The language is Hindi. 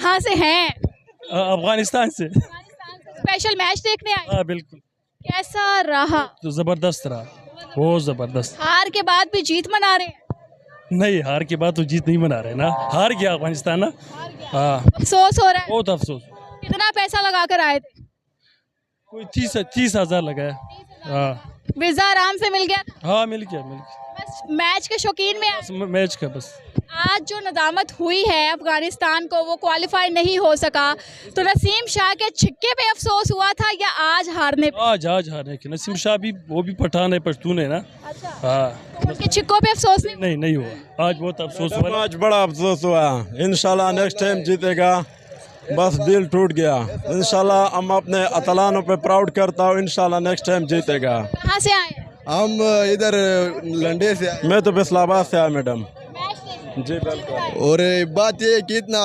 कहाँ से हैं? अफगानिस्तान से। स्पेशल मैच देखने आए? हाँ बिल्कुल, कैसा रहा? तो ज़बरदस्त रहा, बहुत ज़बरदस्त। हार के बाद भी जीत मना रहे हैं? नहीं, हार के बाद तो जीत नहीं मना रहे ना, हार गया अफगानिस्तान ना। हाँ, अफसोस हो रहा है? बहुत अफसोस। कितना पैसा लगा कर आए थे? कोई 30,000 लगा है। हाँ वीजा आराम से मिल गया? हाँ, मिल गया मिल गया। बस मैच के शौकीन में बस मैच का बस। आज जो नदामत हुई है अफगानिस्तान को, वो क्वालिफाई नहीं हो सका, तो नसीम शाह के छिक्के पे अफसोस हुआ था या आज हारने पे? आज हारने के नसीम शाह भी, वो भी पठान है, पश्तून है ना। अच्छा, हाँ, तो उनके छिक्कों पे अफसोस नहीं? नहीं हुआ, आज बहुत अफसोस हुआ। आज बड़ा अफसोस हुआ। इंशाल्लाह नेक्स्ट टाइम जीतेगा, बस दिल टूट गया। इंशाल्लाह हम अपने अतलानों पे प्राउड करता हूँ, इंशाल्लाह नेक्स्ट टाइम जीतेगा। कहाँ से आए हैं? हम इधर लंडे से मैं तो फैसलाबाद से आया मैडम। मैच देखने? जी बिल्कुल। और बात ये कि इतना